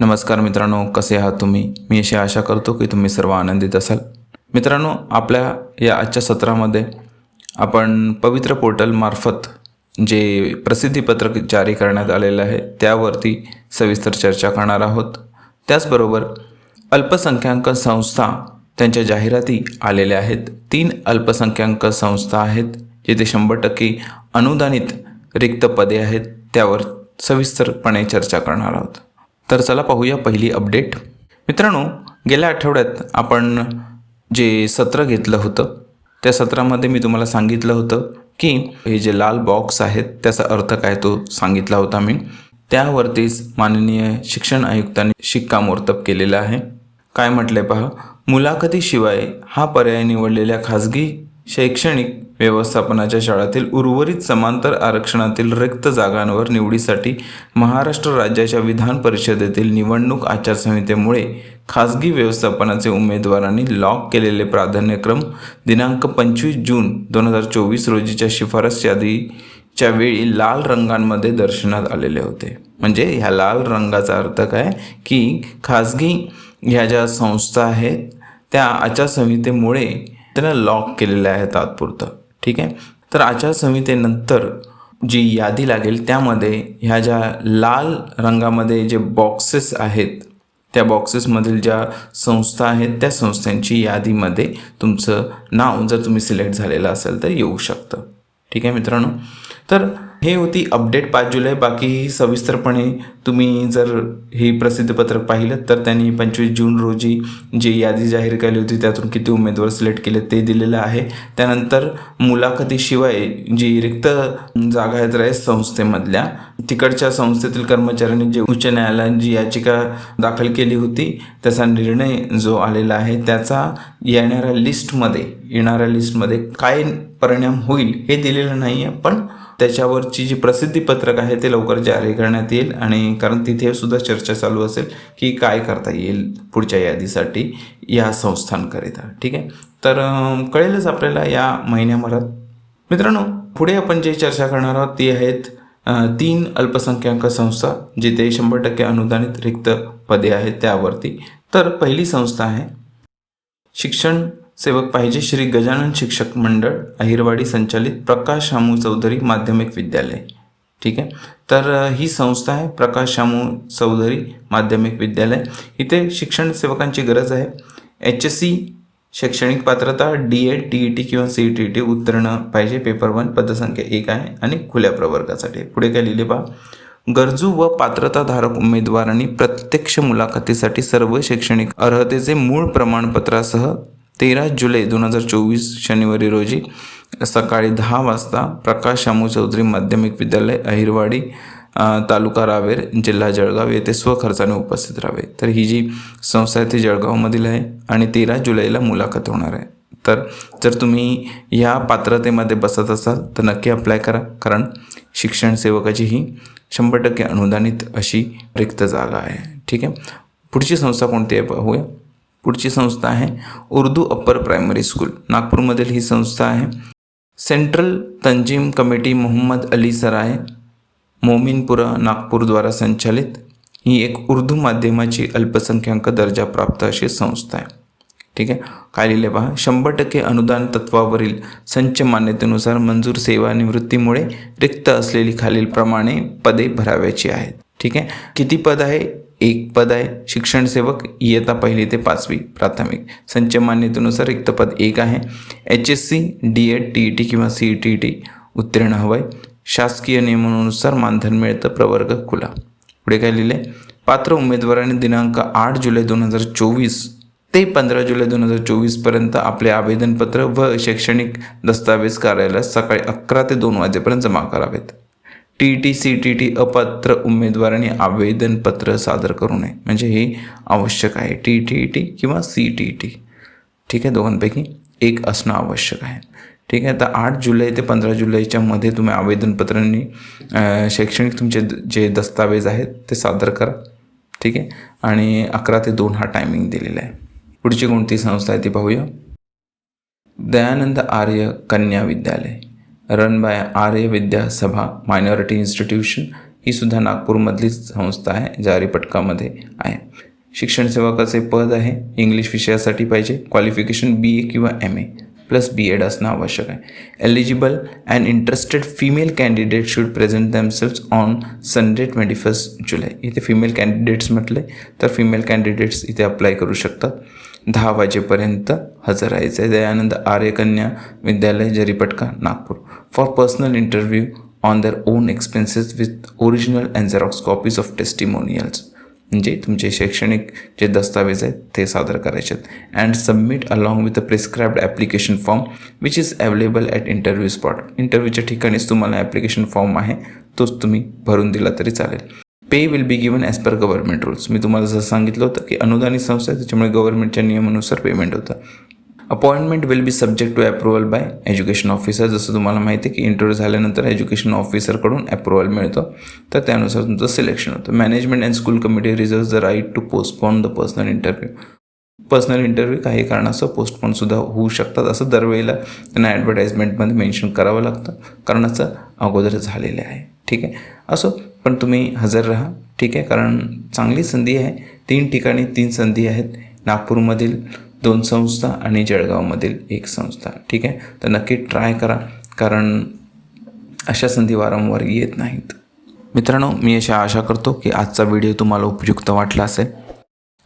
नमस्कार मित्रांनो, कसे आहात तुम्ही? मी अशी आशा करतो की तुम्ही सर्व आनंदित असाल. मित्रांनो, आपल्या या आजच्या सत्रामध्ये आपण पवित्र पोर्टलमार्फत जे प्रसिद्धीपत्रक जारी करण्यात आलेलं आहे त्यावरती सविस्तर चर्चा करणार आहोत. त्याचबरोबर अल्पसंख्याक संस्था त्यांच्या जाहिराती आलेल्या आहेत. 3 अल्पसंख्याक संस्था आहेत जिथे 100% अनुदानित रिक्त पदे आहेत, त्यावर सविस्तरपणे चर्चा करणार आहोत. तर चला पाहूया पहिली अपडेट. मित्रांनो, गेल्या आठवड्यात आपण जे सत्र घेतलं होतं त्या सत्रामध्ये मी तुम्हाला सांगितलं होतं की हे जे लाल बॉक्स आहेत त्याचा अर्थ काय तो सांगितला होता मी. त्यावरतीच माननीय शिक्षण आयुक्तांनी शिक्कामोर्तब केलेलं आहे. काय म्हटलंय पहा, मुलाखतीशिवाय हा पर्याय निवडलेल्या खाजगी शैक्षणिक व्यवस्थापनाच्या शाळांतील उर्वरित समांतर आरक्षणातील रिक्त जागांवर निवडीसाठी महाराष्ट्र राज्याच्या विधान परिषदेतील निवडणूक आचारसंहितेमुळे खाजगी व्यवस्थापनाचे उमेदवारांनी लॉक केलेले प्राधान्यक्रम दिनांक 25 जून 2024 रोजीच्या शिफारस यादीच्या वेळी लाल रंगांमध्ये दर्शनात आलेले होते. म्हणजे ह्या लाल रंगाचा अर्थ काय की खाजगी ह्या ज्या संस्था आहेत त्या आचारसंहितेमुळे त्यांना लॉक केलेल्या आहे तात्पुरतं. ठीक आहे. तर आचारसंहितेनंतर जी यादी लागेल त्यामध्ये ह्या ज्या लाल रंगामध्ये जे बॉक्सेस आहेत त्या बॉक्सेसमधील ज्या संस्था आहेत त्या संस्थांची यादीमध्ये तुमचं नाव जर तुम्ही सिलेक्ट झालेलं असेल तर येऊ शकतं. ठीक आहे मित्रांनो. तर हे होती अपडेट 5 जुलै. बाकी सविस्तरपणे तुम्ही जर ही प्रसिद्धीपत्रक पाहिलं तर त्यांनी 25 जून रोजी जी यादी जाहीर केली होती त्यातून किती उमेदवार सिलेक्ट केले ते दिलेलं आहे. त्यानंतर मुलाखतीशिवाय जी रिक्त जागा आहेत रयत संस्थेमधल्या तिकडच्या संस्थेतील कर्मचाऱ्यांनी जे उच्च न्यायालयात जी याचिका दाखल केली होती त्याचा निर्णय जो आलेला आहे त्याचा येणाऱ्या लिस्टमध्ये काय परिणाम होईल हे दिलेलं नाही आहे, पण त्याच्यावरची जी प्रसिद्धीपत्रक आहे ते लवकर जारी करण्यात येईल. आणि कारण तिथे सुद्धा चर्चा चालू असेल की काय करता येईल पुढच्या यादीसाठी या संस्थांकरिता. ठीक आहे. तर कळेलच आपल्याला या महिन्याभरात. मित्रांनो, पुढे आपण जे चर्चा करणार आहोत ती आहेत 3 अल्पसंख्याक संस्था जिथे 100% अनुदानित रिक्त पदे आहेत त्यावरती. तर पहिली संस्था आहे शिक्षण सेवक पाहिजे श्री गजानन शिक्षक मंडळ अहिरवाडी संचालित प्रकाश शामू चौधरी माध्यमिक विद्यालय. ठीक आहे. तर ही संस्था आहे प्रकाश शामू चौधरी माध्यमिक विद्यालय. इथे शिक्षण सेवकांची गरज आहे. HSC शैक्षणिक पात्रता DED TET किंवा CET उत्तीर्ण पाहिजे. पेपर 1 पदसंख्या 1 आहे आणि खुल्या प्रवर्गासाठी. पुढे काय लिहिले पहा, गरजू व पात्रताधारक उमेदवारांनी प्रत्यक्ष मुलाखतीसाठी सर्व शैक्षणिक अर्हतेचे मूळ प्रमाणपत्रासह 13 जुलै 2024 शनिवारी रोजी सकाळी 10 वाजता प्रकाश शामू चौधरी माध्यमिक विद्यालय अहिरवाडी तालुका रावेर जिल्हा जळगाव येथे स्वखर्चाने उपस्थित राहावे. तर ही जी संस्था आहे ती जळगावमधील आहे आणि 13 जुलैला मुलाखत होणार आहे. तर जर तुम्ही ह्या पात्रतेमध्ये बसत असाल तर नक्की अप्लाय करा, कारण शिक्षण सेवकाची ही 100% अनुदानित अशी रिक्त जागा आहे. ठीक आहे. पुढची संस्था कोणती आहे पाहूया. पुढची संस्था आहे उर्दू अप्पर प्रायमरी स्कूल. नागपूरमधील ही संस्था आहे. सेंट्रल तंजीम कमिटी मोहम्मद अली सराय मोमीनपुरा नागपूरद्वारा संचालित ही एक उर्दू माध्यमाची अल्पसंख्याक दर्जा प्राप्त अशी संस्था आहे. ठीक आहे. काय लिहिले पहा, 100% अनुदान तत्वावरील संच मान्यतेनुसार मंजूर सेवानिवृत्तीमुळे रिक्त असलेली खालीलप्रमाणे पदे भराव्याची आहेत. ठीक आहे. किती पद आहे? 1 पद आहे. शिक्षण सेवक इयत्ता 1ली ते 5वी प्राथमिक. संच मान्यतेनुसार रिक्त पद 1 आहे. HSC DED TET किंवा CET उत्तीर्ण हवं आहे. शासकीय नियमानुसार मानधन मिळतं. प्रवर्ग खुला. पुढे काय लिहिले, पात्र उमेदवारांनी दिनांक 8 जुलै 2024 ते 15 जुलै 2024 पर्यंत आपले आवेदनपत्र व शैक्षणिक दस्तावेज कार्यालयात सकाळी 11 ते 2 वाजेपर्यंत जमा करावेत. TET CET अपात्र उमेदवारांनी आवेदनपत्र सादर करू नये. म्हणजे हे आवश्यक आहे. TET किंवा CET. ठीक आहे. दोघांपैकी एक असणं आवश्यक आहे. ठीक आहे. तर 8 जुलै ते 15 जुलैच्या मध्ये तुम्ही आवेदनपत्रांनी शैक्षणिक तुमचे जे दस्तावेज आहेत ते सादर करा. ठीक आहे. आणि 11 ते 2 हा टायमिंग दिलेला आहे. पुढची कोणती संस्था आहे ती पाहूया. दयानंद आर्य कन्या विद्यालय रन बाय आर्य विद्या सभा मायनॉरिटी इन्स्टिट्यूशन. ही सुद्धा नागपूरमधलीच संस्था आहे, ज्या हरिपटकामध्ये आहे. शिक्षण सेवकाचे पद आहे, इंग्लिश विषयासाठी पाहिजे, क्वालिफिकेशन BA किंवा MA प्लस BEd असणं आवश्यक आहे. Eligible and interested female candidate should present themselves on Sunday 21 जुलै. इथे फिमेल कॅन्डिडेट्स म्हटले तर फिमेल कॅन्डिडेट्स इथे अप्लाय करू शकतात. 10 वाजेपर्यंत हजर राहायचं आहे. दयानंद आर्य कन्या विद्यालय Jaripatka Nagpur. For personal interview on their own expenses with original and Xerox copies of testimonials. म्हणजे तुमचे शैक्षणिक जे दस्तावेज आहेत ते सादर करायचे आहेत. And submit along with a prescribed application form which is available at interview spot. इंटरव्ह्यूच्या ठिकाणीच तुम्हाला ॲप्लिकेशन फॉर्म आहे तोच तुम्ही भरून दिला तरी चालेल. Pay will be given as per government rules. मी तुम्हाला जसं सांगितलं होतं की अनुदानित संस्था आहे, त्याच्यामुळे गव्हर्नमेंटच्या नियमानुसार पेमेंट होतं. Appointment will be subject to approval by education officer. जसं तुम्हाला माहिती आहे की इंटरव्ह्यू झाल्यानंतर एज्युकेशन ऑफिसरकडून अप्रुव्हल मिळतं, तर त्यानुसार तुमचं सिलेक्शन होतं. Management and school committee reserves the right to postpone the personal interview. Personal interview काही कारणास्तव पोस्टपोनसुद्धा होऊ शकतात. असं दरवेळेला त्यांना ॲडव्हर्टाईजमेंटमध्ये मेन्शन करावं लागतं, कारण असं अगोदर झालेलं आहे. ठीक आहे, असो पण तुम्ही हजर राहा. ठीक आहे, कारण चांगली संधी आहे. 3 ठिकाणी 3 संधी आहेत. नागपूरमधील 2 संस्था आणि जळगावमधील 1 संस्था. ठीक आहे, तर नक्की ट्राय करा, कारण अशा संधी वारंवार येत नाहीत. मित्रांनो, मी अशी आशा करतो की आजचा व्हिडिओ तुम्हाला उपयुक्त वाटला असेल,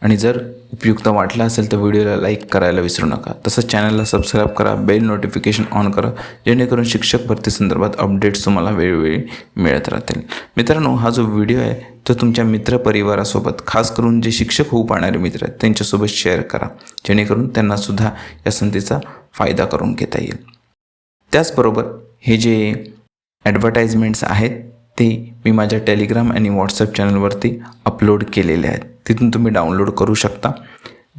आणि जर उपयुक्त वाटला असेल तर व्हिडिओला लाईक करायला विसरू नका. तसंच चॅनलला सबस्क्राईब करा, बेल नोटिफिकेशन ऑन करा, जेणेकरून शिक्षक भरती संदर्भात अपडेट्स तुम्हाला वेळोवेळी मिळत राहतील. मित्रांनो, हा जो व्हिडिओ आहे तो तुमच्या मित्रपरिवारासोबत, खास करून जे शिक्षक होऊ पाहणारे मित्र आहेत त्यांच्यासोबत शेअर करा, जेणेकरून त्यांनासुद्धा या संधीचा फायदा करून घेता येईल. त्याचबरोबर हे जे ॲडव्हर्टाईजमेंट्स आहेत ते मी माझ्या टेलिग्राम आणि व्हॉट्सअप चॅनलवरती अपलोड केलेले आहेत. तिथून तुम्ही डाउनलोड करू शकता.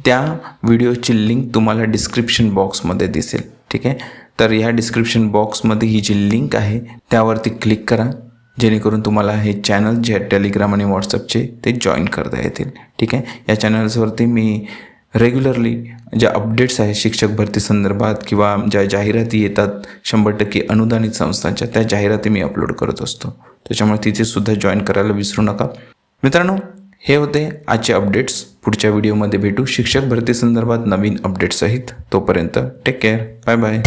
त्या व्हिडिओची लिंक तुम्हाला डिस्क्रिप्शन बॉक्समध्ये दिसेल. ठीक आहे, तर ह्या डिस्क्रिप्शन बॉक्समध्ये ही जी लिंक आहे त्यावरती क्लिक करा, जेणेकरून तुम्हाला हे चॅनल जे आहेत टेलिग्राम आणि व्हॉट्सअपचे ते जॉईन करता येतील. ठीक आहे, या चॅनल्सवरती मी रेग्युलरली ज्या अपडेट्स आहेत शिक्षक भरती संदर्भात किंवा ज्या जाहिराती येतात 100% अनुदानित संस्थांच्या, त्या जाहिराती मी अपलोड करत असतो. त्याच्यामुळे तिथेसुद्धा जॉईन करायला विसरू नका. मित्रांनो, हे होते आजचे अपडेट्स. पुढच्या व्हिडिओमध्ये भेटू शिक्षक भरती संदर्भात नवीन अपडेट्ससहित. तोपर्यंत टेक केअर, बाय बाय.